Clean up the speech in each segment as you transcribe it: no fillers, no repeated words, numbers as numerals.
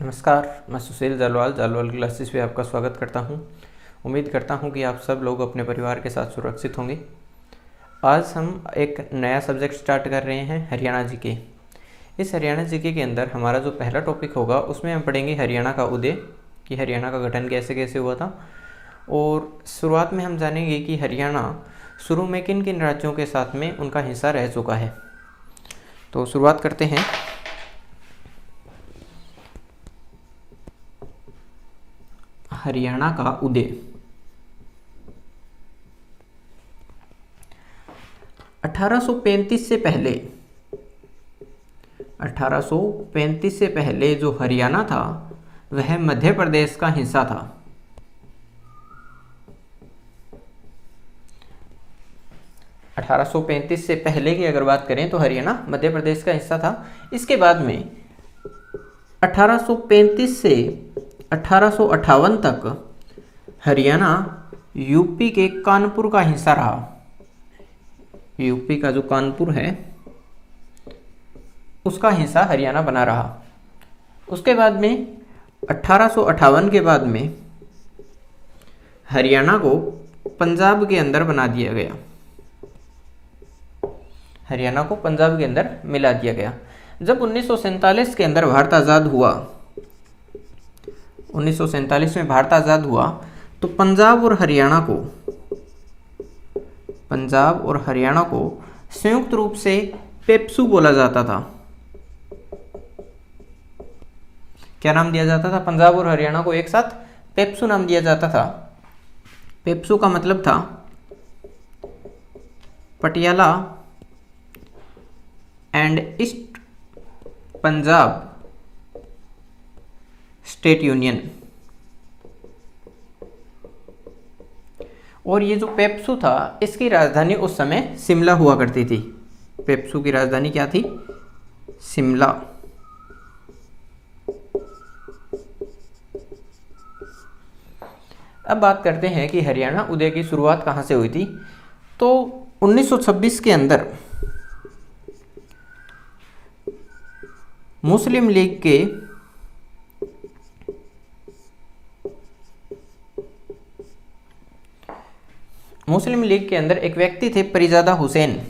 नमस्कार, मैं सुशील जालवाल जालवाल क्लासेस पे आपका स्वागत करता हूं। उम्मीद करता हूं कि आप सब लोग अपने परिवार के साथ सुरक्षित होंगे। आज हम एक नया सब्जेक्ट स्टार्ट कर रहे हैं, हरियाणा जीके। इस हरियाणा जीके के अंदर हमारा जो पहला टॉपिक होगा उसमें हम पढ़ेंगे हरियाणा का उदय, कि हरियाणा का गठन कैसे कैसे हुआ था। और शुरुआत में हम जानेंगे कि हरियाणा शुरू में किन किन राज्यों के साथ में उनका हिस्सा रह चुका है। तो शुरुआत करते हैं। हरियाणा का उदय। 1835 से पहले जो हरियाणा था वह मध्य प्रदेश का हिस्सा था। 1835 से पहले की अगर बात करें तो हरियाणा मध्य प्रदेश का हिस्सा था। इसके बाद में 1835 से 1858 तक हरियाणा यूपी के कानपुर का हिस्सा रहा। यूपी का जो कानपुर है उसका हिस्सा हरियाणा बना रहा। उसके बाद में 1858 के बाद में हरियाणा को पंजाब के अंदर बना दिया गया। हरियाणा को पंजाब के अंदर मिला दिया गया। जब 1947 के अंदर भारत आज़ाद हुआ, 1947 में भारत आज़ाद हुआ तो पंजाब और हरियाणा को संयुक्त रूप से पेप्सू बोला जाता था। क्या नाम दिया जाता था? पंजाब और हरियाणा को एक साथ पेप्सू नाम दिया जाता था। पेप्सू का मतलब था Patiala and east Punjab state union. और ये जो पेप्सू था इसकी राजधानी उस समय शिमला हुआ करती थी। पेप्सू की राजधानी क्या थी? शिमला। अब बात करते हैं कि हरियाणा उदय की शुरुआत कहां से हुई थी। तो 1926 के अंदर मुस्लिम लीग के अंदर एक व्यक्ति थे, परिजादा हुसैन।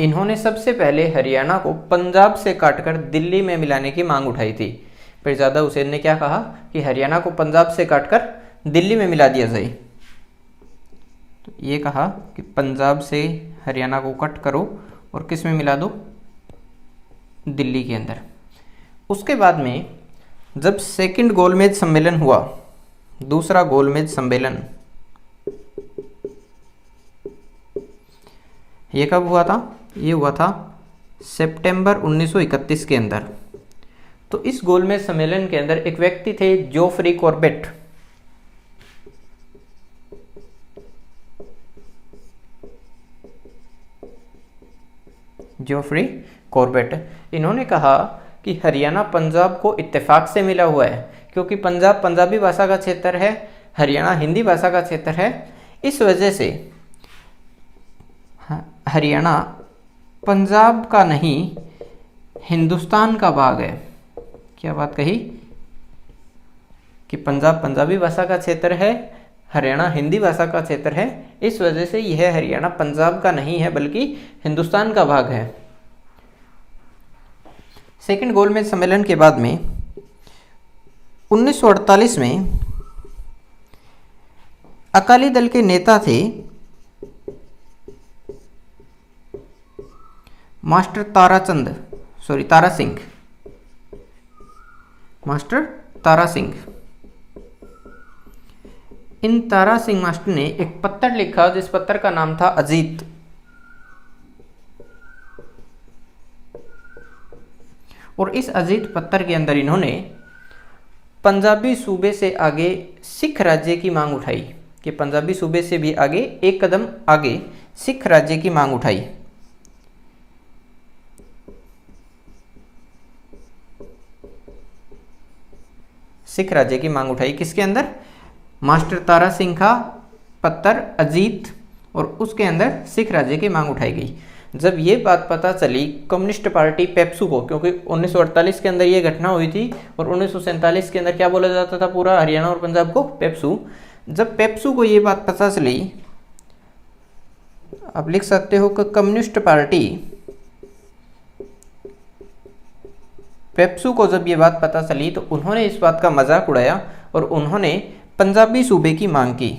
इन्होंने सबसे पहले हरियाणा को पंजाब से काटकर दिल्ली में मिलाने की मांग उठाई थी। परिजादा हुसैन ने क्या कहा कि हरियाणा को पंजाब से काटकर दिल्ली में मिला दिया जाए। तो ये कहा कि पंजाब से हरियाणा को कट करो और किस में मिला दो? दिल्ली के अंदर। उसके बाद में जब सेकंड गोलमेज सम्मेलन हुआ, दूसरा गोलमेज सम्मेलन, ये कब हुआ था? ये हुआ था सितंबर 1931 के अंदर। तो इस गोलमेज सम्मेलन के अंदर एक व्यक्ति थे, जोफ्री कॉर्बेट। Geoffrey Corbett. इन्होंने कहा कि हरियाणा पंजाब को इत्तेफाक से मिला हुआ है, क्योंकि पंजाब पंजाबी भाषा का क्षेत्र है, हरियाणा हिंदी भाषा का क्षेत्र है। इस वजह से हरियाणा पंजाब का नहीं, हिंदुस्तान का भाग है। क्या बात कही? कि पंजाब पंजाबी भाषा का क्षेत्र है, हरियाणा हिंदी भाषा का क्षेत्र है। इस वजह से यह हरियाणा पंजाब का नहीं है बल्कि हिंदुस्तान का भाग है। सेकंड गोलमेज सम्मेलन के बाद में 1948 में अकाली दल के नेता थे मास्टर तारा सिंह। इन तारा सिंह मास्टर ने एक पत्र लिखा जिस पत्र का नाम था अजीत। और इस अजीत पत्र के अंदर इन्होंने पंजाबी सूबे से आगे सिख राज्य की मांग उठाई, कि पंजाबी सूबे से भी आगे, एक कदम आगे सिख राज्य की मांग उठाई। सिख राज्य की मांग उठाई किसके अंदर? मास्टर तारा सिंह का पत्र अजीत और उसके अंदर सिख राज्य की मांग उठाई गई। जब ये बात पता चली कम्युनिस्ट पार्टी पेप्सू को, क्योंकि 1948 के अंदर ये घटना हुई थी और 1947 के अंदर क्या बोला जाता था पूरा हरियाणा और पंजाब को, पेप्सू। जब पेप्सू को ये बात पता चली, आप लिख सकते हो कि कम्युनिस्ट पार्टी पेप्सू को जब ये बात पता चली तो उन्होंने इस बात का मजाक उड़ाया और उन्होंने पंजाबी सूबे की मांग की।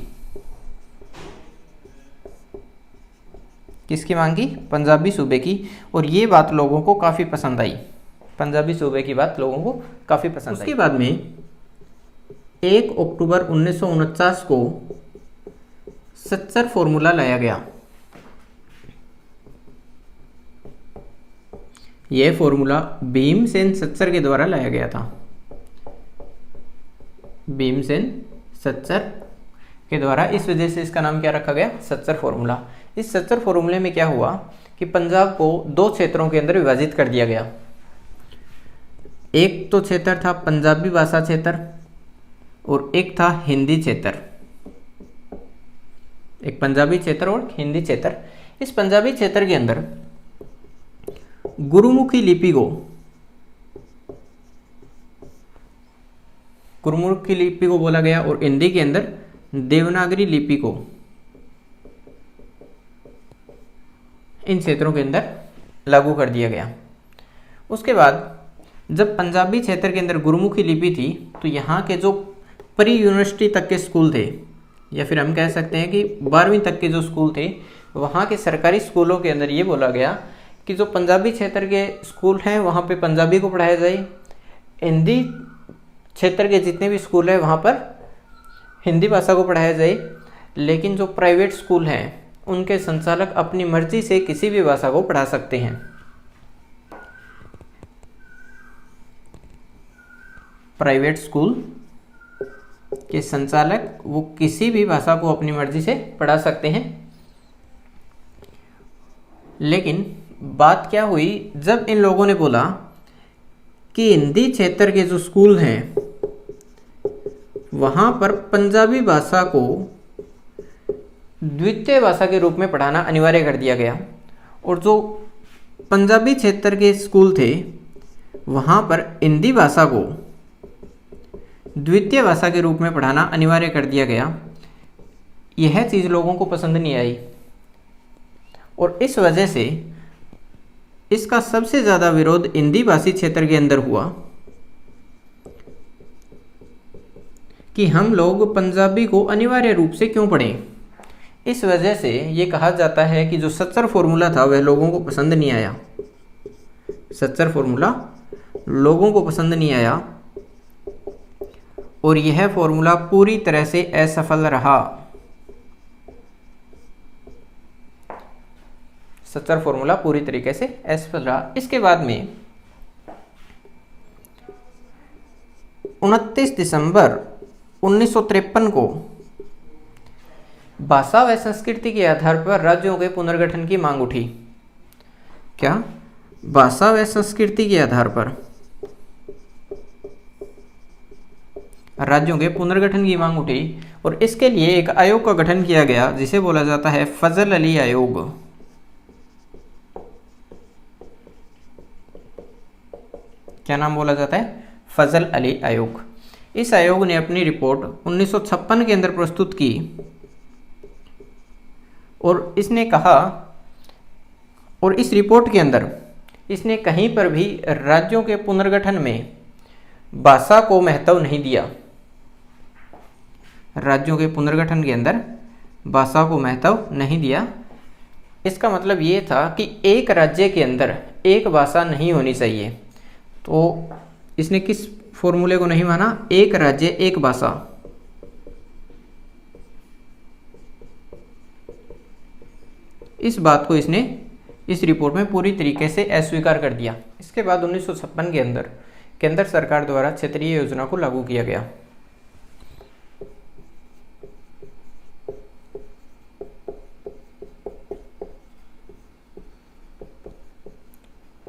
किसकी मांग की? पंजाबी सूबे की। और ये बात लोगों को काफ़ी पसंद आई, पंजाबी सूबे की बात लोगों को काफ़ी पसंद आई। उसके बाद में 1 अक्टूबर 1949 को सच्चर फॉर्मूला लाया गया। यह फॉर्मूला भीमसेन सच्चर के द्वारा लाया गया था। भीमसेन सच्चर के द्वारा, इस वजह से इसका नाम क्या रखा गया? सच्चर फॉर्मूला। इस सच्चर फॉर्मूले में क्या हुआ कि पंजाब को 2 क्षेत्रों के अंदर विभाजित कर दिया गया। एक तो क्षेत्र था पंजाबी भाषा क्षेत्र और एक था हिंदी क्षेत्र। एक पंजाबी क्षेत्र और हिंदी क्षेत्र। इस पंजाबी क्षेत्र के अंदर गुरुमुखी लिपि को बोला गया और हिंदी के अंदर देवनागरी लिपि को इन क्षेत्रों के अंदर लागू कर दिया गया। उसके बाद जब पंजाबी क्षेत्र के अंदर गुरुमुखी लिपि थी तो यहाँ के जो प्री यूनिवर्सिटी तक के स्कूल थे, या फिर हम कह सकते हैं कि 12वीं तक के जो स्कूल थे, वहाँ के सरकारी स्कूलों के अंदर ये बोला गया कि जो पंजाबी क्षेत्र के स्कूल हैं वहाँ पे पंजाबी को पढ़ाया जाए, हिंदी क्षेत्र के जितने भी स्कूल हैं वहाँ पर हिंदी भाषा को पढ़ाया जाए, लेकिन जो प्राइवेट स्कूल हैं उनके संचालक अपनी मर्जी से किसी भी भाषा को पढ़ा सकते हैं। प्राइवेट स्कूल के संचालक वो किसी भी भाषा को अपनी मर्जी से पढ़ा सकते हैं। लेकिन बात क्या हुई, जब इन लोगों ने बोला कि हिंदी क्षेत्र के जो स्कूल हैं वहाँ पर पंजाबी भाषा को द्वितीय भाषा के रूप में पढ़ाना अनिवार्य कर दिया गया, और जो पंजाबी क्षेत्र के स्कूल थे वहाँ पर हिंदी भाषा को द्वितीय भाषा के रूप में पढ़ाना अनिवार्य कर दिया गया। यह चीज़ लोगों को पसंद नहीं आई और इस वजह से इसका सबसे ज़्यादा विरोध हिंदी भाषी क्षेत्र के अंदर हुआ कि हम लोग पंजाबी को अनिवार्य रूप से क्यों पढ़ें। इस वजह से ये कहा जाता है कि जो सच्चर फॉर्मूला था वह लोगों को पसंद नहीं आया। सच्चर फॉर्मूला लोगों को पसंद नहीं आया और यह फॉर्मूला पूरी तरह से असफल रहा। सच्चर फॉर्मूला पूरी तरीके से असफल रहा। इसके बाद में 29 दिसंबर 1953 को भाषा व संस्कृति के आधार पर राज्यों के पुनर्गठन की मांग उठी। क्या? भाषा व संस्कृति के आधार पर राज्यों के पुनर्गठन की मांग उठी और इसके लिए एक आयोग का गठन किया गया जिसे बोला जाता है फजल अली आयोग। क्या नाम बोला जाता है? फजल अली आयोग। इस आयोग ने अपनी रिपोर्ट 1956 के अंदर प्रस्तुत की और इसने कहा, और इस रिपोर्ट के अंदर इसने कहीं पर भी राज्यों के पुनर्गठन में भाषा को महत्व नहीं दिया। राज्यों के पुनर्गठन के अंदर भाषा को महत्व नहीं दिया। इसका मतलब ये था कि एक राज्य के अंदर एक भाषा नहीं होनी चाहिए। तो इसने किस फॉर्मूले को नहीं माना? एक राज्य एक भाषा। इस बात को इसने इस रिपोर्ट में पूरी तरीके से अस्वीकार कर दिया। इसके बाद 1956 के अंदर केंद्र सरकार द्वारा क्षेत्रीय योजना को लागू किया गया।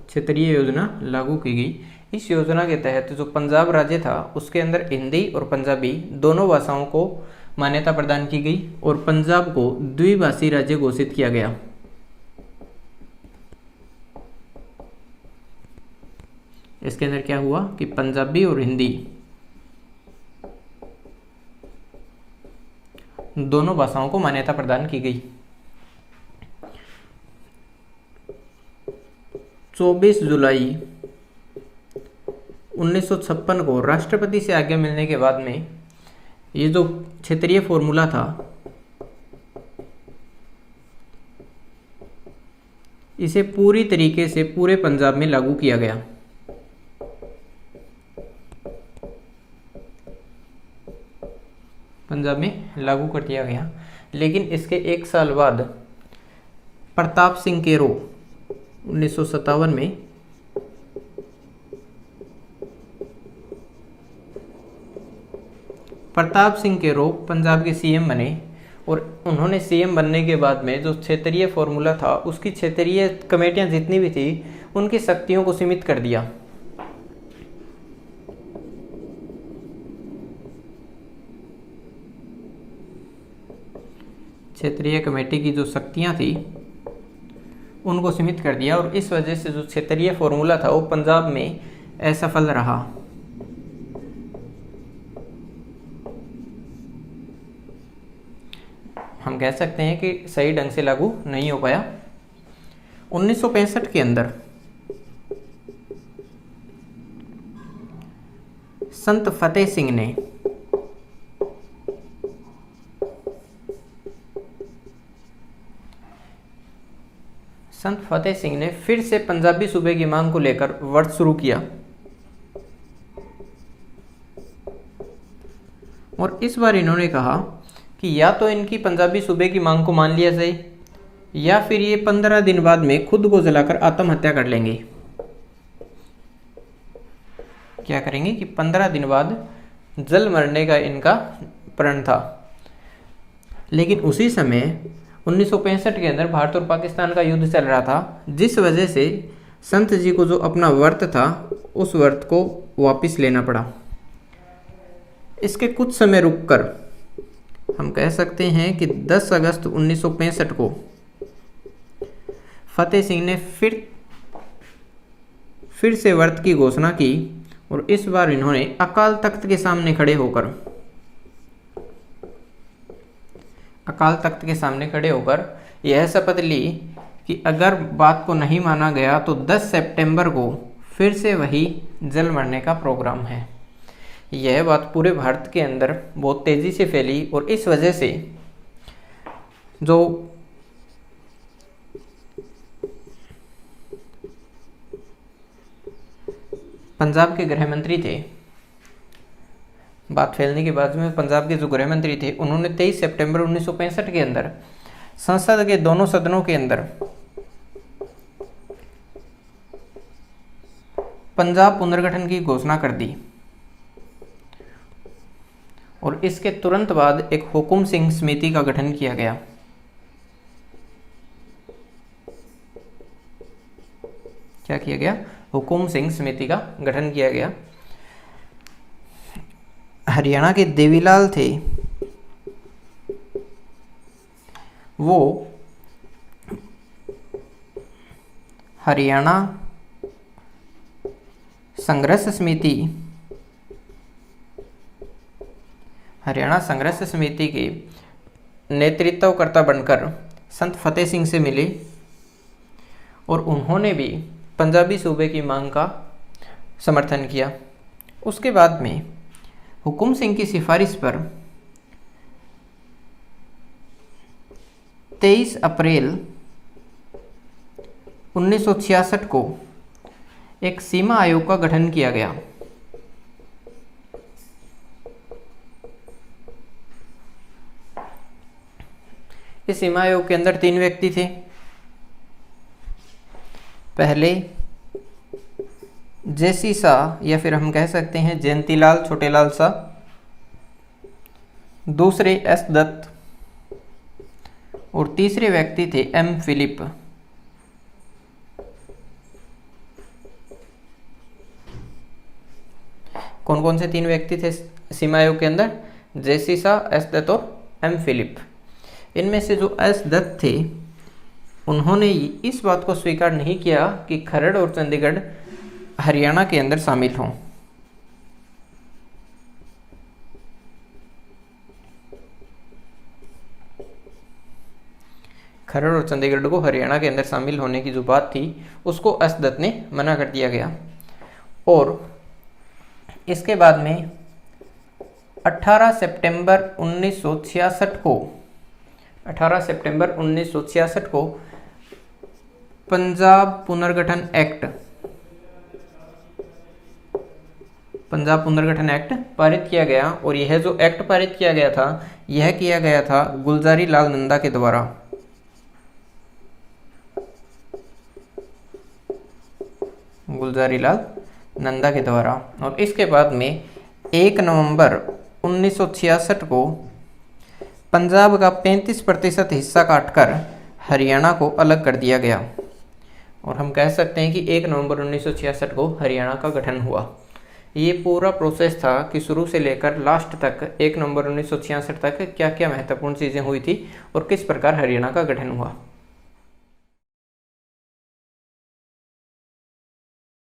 क्षेत्रीय योजना लागू की गई। इस योजना के तहत जो पंजाब राज्य था उसके अंदर हिंदी और पंजाबी दोनों भाषाओं को मान्यता प्रदान की गई और पंजाब को द्विभाषी राज्य घोषित किया गया। इसके अंदर क्या हुआ कि पंजाबी और हिंदी दोनों भाषाओं को मान्यता प्रदान की गई। 24 जुलाई 1956 को राष्ट्रपति से आज्ञा मिलने के बाद में ये जो क्षेत्रीय फॉर्मूला था इसे पूरी तरीके से पूरे पंजाब में लागू किया गया। पंजाब में लागू कर दिया गया। लेकिन इसके एक साल बाद प्रताप सिंह केरो 1957 में प्रताप सिंह केरो पंजाब के सीएम बने और उन्होंने सीएम बनने के बाद में जो क्षेत्रीय फॉर्मूला था उसकी क्षेत्रीय कमेटियां जितनी भी थी उनकी शक्तियों को सीमित कर दिया। क्षेत्रीय कमेटी की जो शक्तियां थी उनको सीमित कर दिया और इस वजह से जो क्षेत्रीय फॉर्मूला था वो पंजाब में असफल रहा। हम कह सकते हैं कि सही ढंग से लागू नहीं हो पाया। 1965 के अंदर संत फतेह सिंह ने फिर से पंजाबी सूबे की मांग को लेकर व्रत शुरू किया और इस बार इन्होंने कहा कि या तो इनकी पंजाबी सूबे की मांग को मान लिया जाए या फिर ये 15 दिन बाद में खुद को जलाकर आत्महत्या कर लेंगे। क्या करेंगे कि 15 दिन बाद जल मरने का इनका प्रण था। लेकिन उसी समय 1965 के अंदर भारत और पाकिस्तान का युद्ध चल रहा था, जिस वजह से संत जी को जो अपना व्रत था उस व्रत को वापस लेना पड़ा। इसके कुछ समय रुककर हम कह सकते हैं कि 10 अगस्त 1965 को फतेह सिंह ने फिर से व्रत की घोषणा की और इस बार इन्होंने अकाल तख्त के सामने खड़े होकर यह शपथ ली कि अगर बात को नहीं माना गया तो 10 सितंबर को फिर से वही जल मरने का प्रोग्राम है। यह बात पूरे भारत के अंदर बहुत तेजी से फैली और इस वजह से जो पंजाब के गृह मंत्री थे, बात फैलने के बाद में पंजाब के जो गृह मंत्री थे उन्होंने 23 सितंबर 1965 के अंदर संसद के दोनों सदनों के अंदर पंजाब पुनर्गठन की घोषणा कर दी और इसके तुरंत बाद एक हुकुम सिंह समिति का गठन किया गया। क्या किया गया? हुकुम सिंह समिति का गठन किया गया। हरियाणा के देवीलाल थे, वो हरियाणा संघर्ष समिति के नेतृत्वकर्ता बनकर संत फतेह सिंह से मिले और उन्होंने भी पंजाबी सूबे की मांग का समर्थन किया। उसके बाद में हुकुम सिंह की सिफारिश पर 23 अप्रैल 1966 को एक सीमा आयोग का गठन किया गया। इस सीमा आयोग के अंदर 3 व्यक्ति थे। पहले जेसी शाह या फिर हम कह सकते हैं जयंतीलाल छोटेलाल शाह, दूसरे एस दत्त और तीसरे व्यक्ति थे एम फिलिप। कौन कौन से 3 व्यक्ति थे सीमा आयोग के अंदर? जेसिसा, एस दत्त और एम फिलिप। इनमें से जो एस दत्त थे उन्होंने इस बात को स्वीकार नहीं किया कि खरड़ और चंडीगढ़ हरियाणा के अंदर शामिल हों। खरड़ और चंडीगढ़ को हरियाणा के अंदर शामिल होने की जो बात थी उसको एस दत्त ने मना कर दिया गया। और इसके बाद में 18 सितंबर 1966 को पंजाब पुनर्गठन एक्ट पारित किया गया। और यह जो एक्ट पारित किया गया था यह किया गया था गुलजारी लाल नंदा के द्वारा। और इसके बाद में 1 नवंबर 1966 को पंजाब का 35% हिस्सा काटकर हरियाणा को अलग कर दिया गया। और हम कह सकते हैं कि 1 नवंबर 1966 को हरियाणा का गठन हुआ। ये पूरा प्रोसेस था कि शुरू से लेकर लास्ट तक 1 नवंबर 1966 तक क्या क्या महत्वपूर्ण चीज़ें हुई थी और किस प्रकार हरियाणा का गठन हुआ।